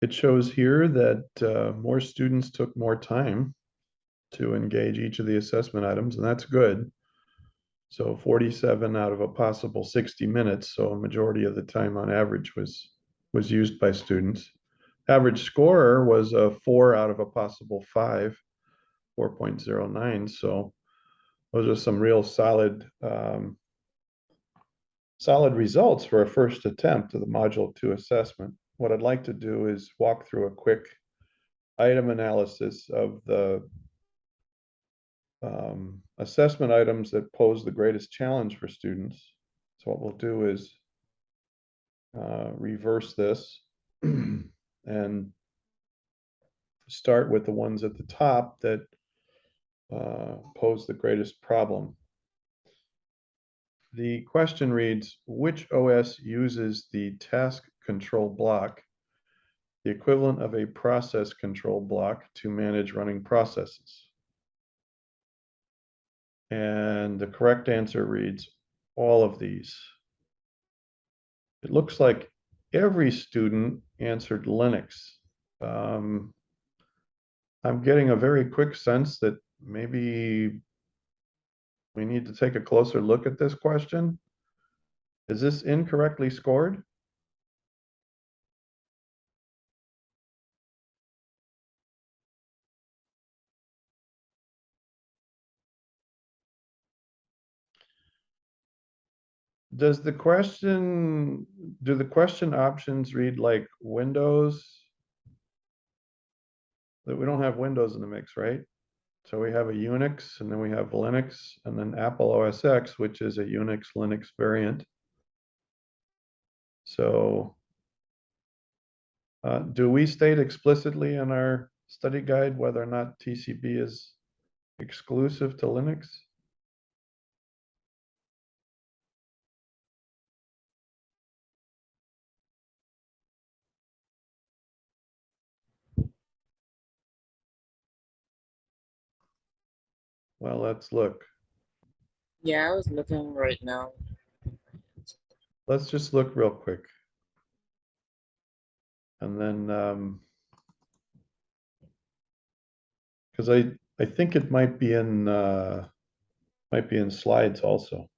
It shows here that more students took more time to engage each of the assessment items, and that's good. So 47 out of a possible 60 minutes, so a majority of the time on average was used by students. Average score was a 4 out of a possible 5, 4.09. So those are some real solid results for a first attempt of the Module 2 assessment. What I'd like to do is walk through a quick item analysis of the assessment items that pose the greatest challenge for students. So what we'll do is reverse this and start with the ones at the top that pose the greatest problem. The question reads, which OS uses the task control block, the equivalent of a process control block, to manage running processes? And the correct answer reads, all of these. It looks like every student answered Linux. I'm getting a very quick sense that maybe we need to take a closer look at this question. Is this incorrectly scored? Do the question options read like Windows? That we don't have Windows in the mix, right? So we have a Unix, and then we have Linux, and then Apple OS X, which is a Unix Linux variant. So do we state explicitly in our study guide whether or not TCB is exclusive to Linux? Well, let's look. Yeah, I was looking right now. Let's just look real quick. And then, because I think it might be in slides also.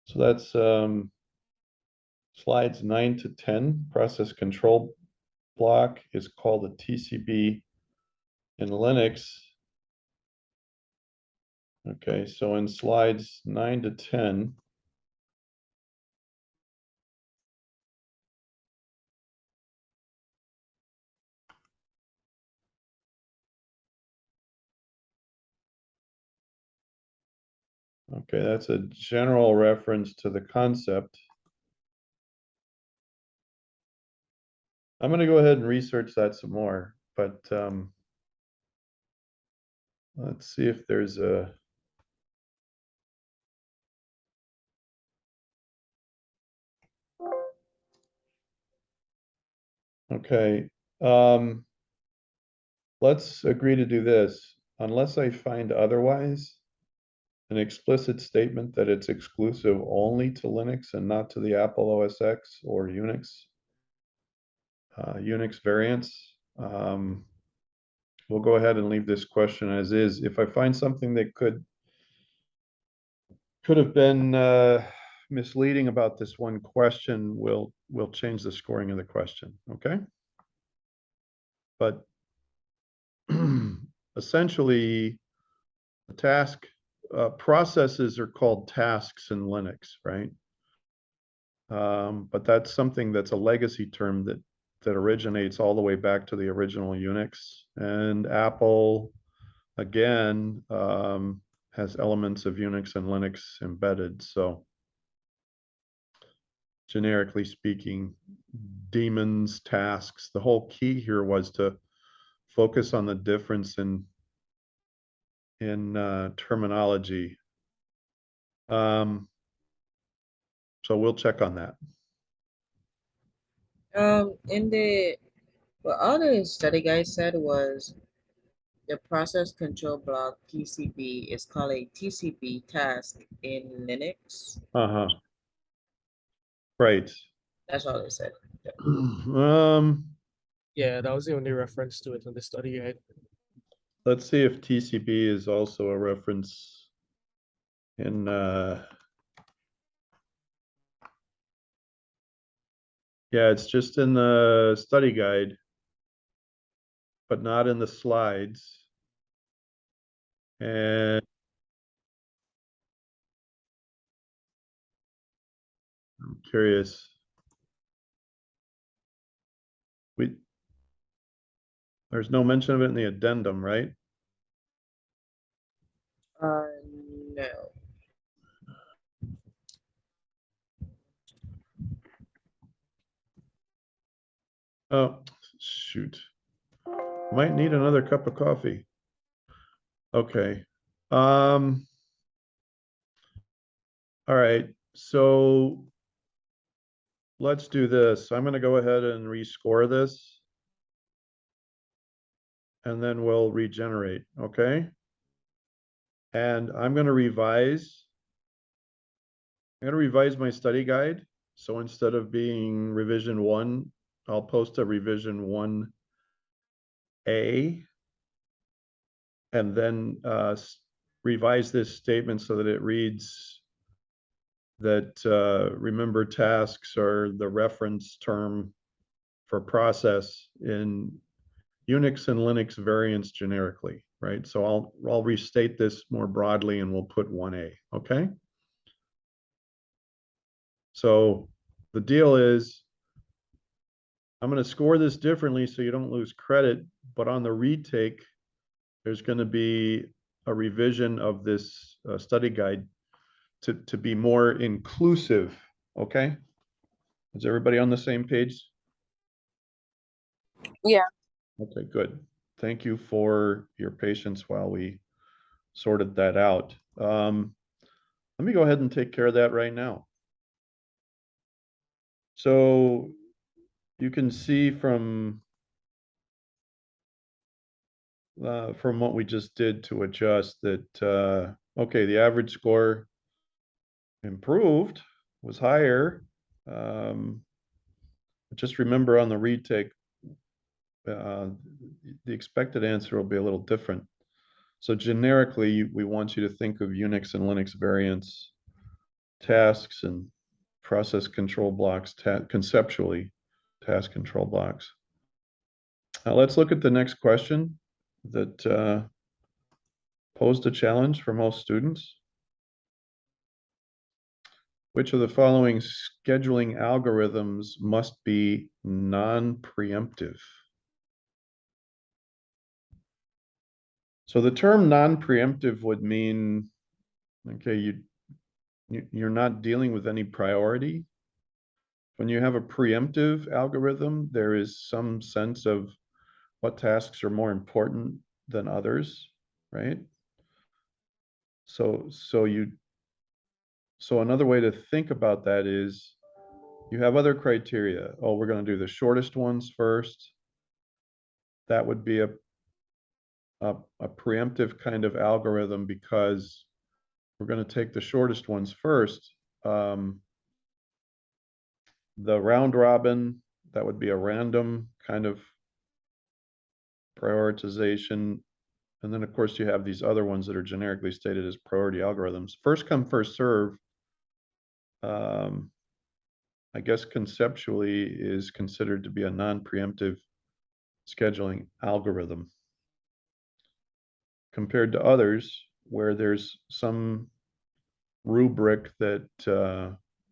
So that's slides 9 to 10. Process control block is called a TCB in Linux. Okay, so in slides 9 to 10, okay, that's a general reference to the concept. I'm going to go ahead and research that some more, but let's see if there's a. Okay, let's agree to do this. Unless I find otherwise, an explicit statement that it's exclusive only to Linux and not to the Apple OS X or Unix variants. We'll go ahead and leave this question as is. If I find something that could have been misleading about this one question, we'll change the scoring of the question, okay? But essentially, the task processes are called tasks in Linux, right? But that's something that's a legacy term that originates all the way back to the original Unix. And Apple, again, has elements of Unix and Linux embedded. So generically speaking, daemons, tasks, the whole key here was to focus on the difference in terminology. So we'll check on that. In the what all the study guide said was The process control block PCB is called a TCB task in Linux. Uh-huh. Right. That's all it said. Yeah. Yeah, that was the only reference to it in the study guide. Let's see if TCB is also a reference in yeah, it's just in the study guide, but not in the slides. And I'm curious. There's no mention of it in the addendum, right? Uh, no. Oh, shoot. Might need another cup of coffee. Okay. All right. So let's do this. I'm going to go ahead and rescore this, and then we'll regenerate. Okay. And I'm going to revise. I'm going to revise my study guide. So instead of being revision 1, I'll post a revision 1A, and then revise this statement so that it reads that remember tasks are the reference term for process in Unix and Linux variants generically, right? So I'll restate this more broadly and we'll put 1A, okay? So the deal is I'm going to score this differently so you don't lose credit, but on the retake, there's going to be a revision of this study guide to be more inclusive, okay? Is everybody on the same page? Yeah. Okay, good. Thank you for your patience while we sorted that out. Let me go ahead and take care of that right now. So you can see from what we just did to adjust that, okay, the average score improved, was higher. Just remember on the retake, the expected answer will be a little different. So generically, we want you to think of Unix and Linux variants, tasks and process control blocks, conceptually, task control blocks. Now let's look at the next question that posed a challenge for most students. Which of the following scheduling algorithms must be non-preemptive? So the term non-preemptive would mean, okay, you're not dealing with any priority. When you have a preemptive algorithm, there is some sense of what tasks are more important than others, right? So another way to think about that is you have other criteria. Oh, we're going to do the shortest ones first. That would be a preemptive kind of algorithm because we're going to take the shortest ones first. The round robin, that would be a random kind of prioritization. And then, of course, you have these other ones that are generically stated as priority algorithms. First come, first serve, I guess conceptually is considered to be a non-preemptive scheduling algorithm compared to others where there's some rubric that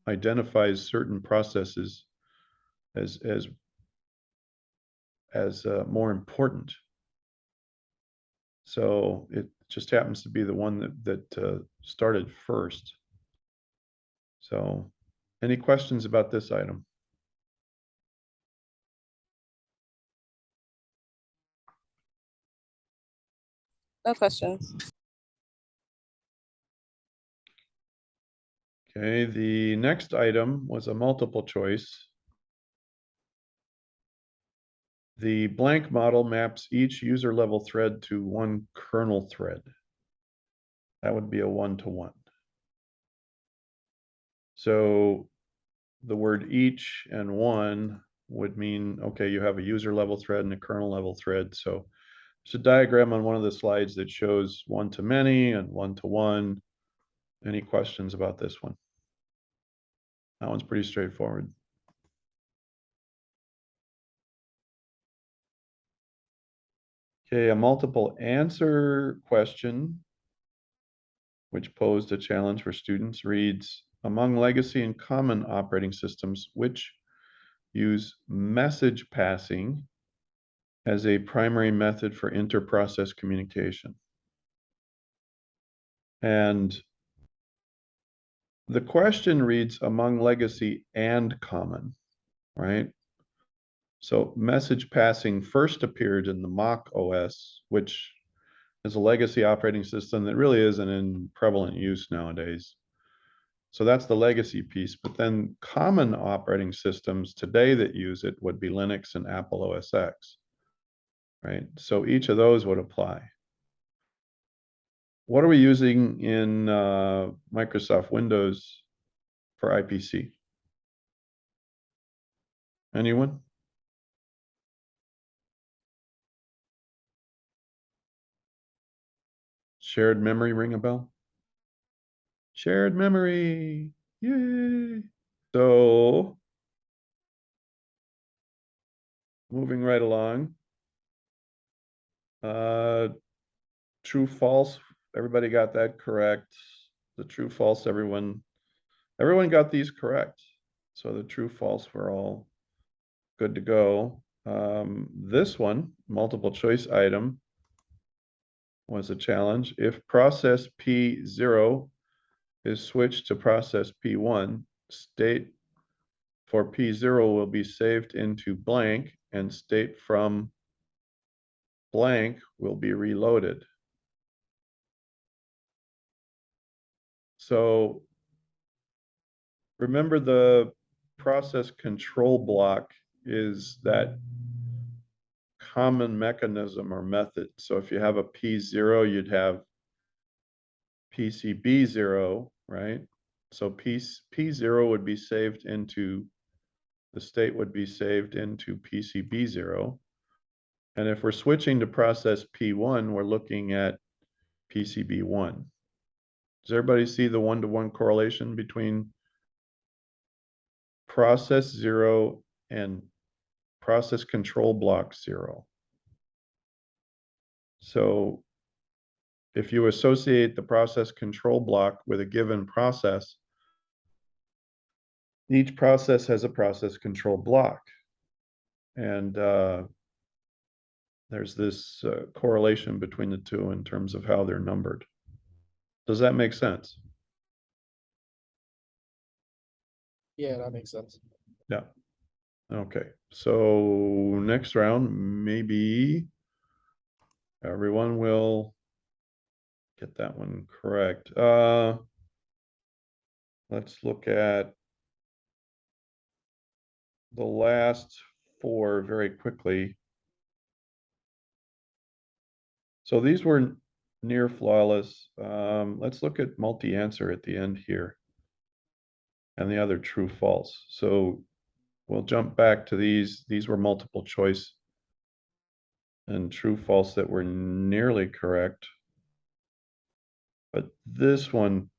identifies certain processes as more important. So it just happens to be the one that started first. So any questions about this item? No questions. Okay, the next item was a multiple choice. The blank model maps each user level thread to one kernel thread. That would be a one-to-one. So the word each and one would mean, okay, you have a user level thread and a kernel level thread. So there's a diagram on one of the slides that shows one to many and one to one. Any questions about this one? That one's pretty straightforward. Okay, a multiple answer question, which posed a challenge for students, reads, among legacy and common operating systems, which use message passing as a primary method for inter-process communication? And the question reads among legacy and common, right? So message passing first appeared in the Mach OS, which is a legacy operating system that really isn't in prevalent use nowadays. So that's the legacy piece. But then common operating systems today that use it would be Linux and Apple OS X, right? So each of those would apply. What are we using in Microsoft Windows for IPC? Anyone? Shared memory ring a bell? Shared memory. Yay. So moving right along. True, false. Everybody got that correct. The true, false, everyone got these correct. So the true, false were all good to go. This one, multiple choice item, was a challenge. If process P0 is switched to process P1, state for P0 will be saved into blank and state from blank will be reloaded. So remember, the process control block is that common mechanism or method. So if you have a P0, you'd have PCB0, right? So P0 would be saved into, the state would be saved into PCB0. And if we're switching to process P1, we're looking at PCB1. Does everybody see the one-to-one correlation between process 0 and process control block 0? So if you associate the process control block with a given process, each process has a process control block. And there's this correlation between the two in terms of how they're numbered. Does that make sense? Yeah, that makes sense. Yeah. Okay. So next round, maybe everyone will get that one correct. Let's look at the last four very quickly. So these were near flawless. Let's look at multi-answer at the end here and the other true false. So we'll jump back to these. These were multiple choice and true false that were nearly correct. But this one,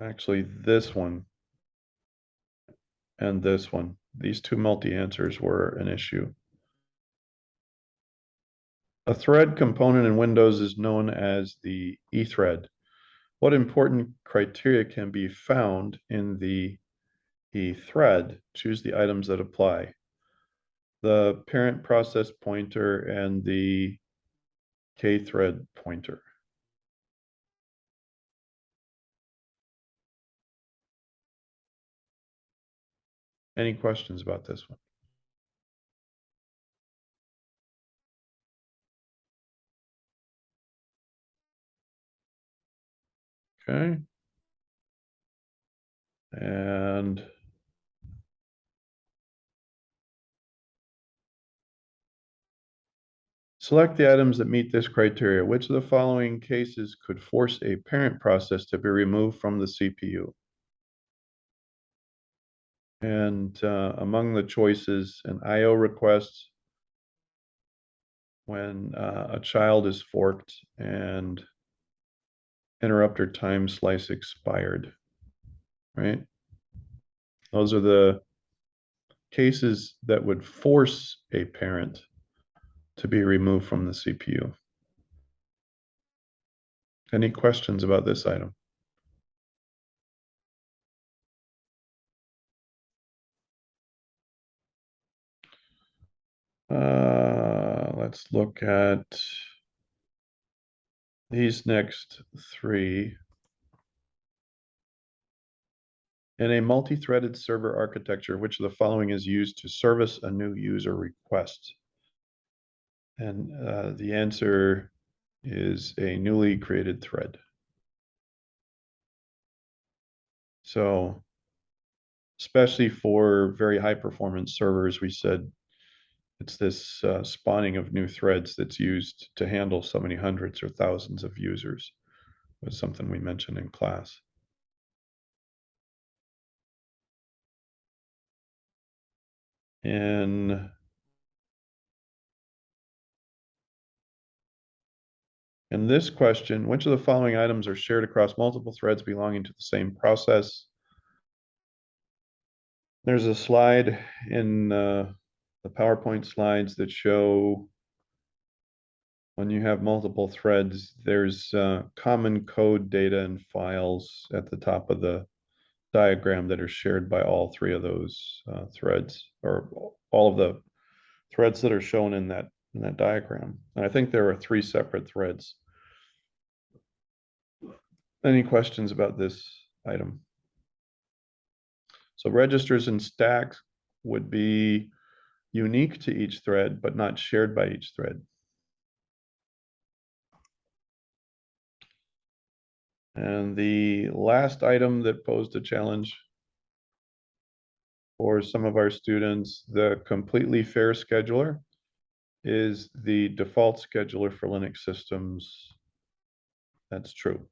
actually this one and this one, these two multi-answers were an issue. A thread component in Windows is known as the eThread. What important criteria can be found in the eThread? Choose the items that apply. The parent process pointer and the kthread pointer. Any questions about this one? Okay. And Select the items that meet this criteria. Which of the following cases could force a parent process to be removed from the CPU? And among the choices, an IO request, when a child is forked and interrupter time slice expired, right? Those are the cases that would force a parent to be removed from the CPU. Any questions about this item? Let's look at these next three. In a multi-threaded server architecture, which of the following is used to service a new user request? And the answer is a newly created thread. So, especially for very high performance servers, we said it's this spawning of new threads that's used to handle so many hundreds or thousands of users, was something we mentioned in class. In this question, which of the following items are shared across multiple threads belonging to the same process? There's a slide in the PowerPoint slides that show when you have multiple threads, there's common code data and files at the top of the diagram that are shared by all three of those threads, or all of the threads that are shown in that diagram. And I think there are 3 separate threads. Any questions about this item? So registers and stacks would be unique to each thread, but not shared by each thread. And the last item that posed a challenge for some of our students, the completely fair scheduler is the default scheduler for Linux systems. That's true.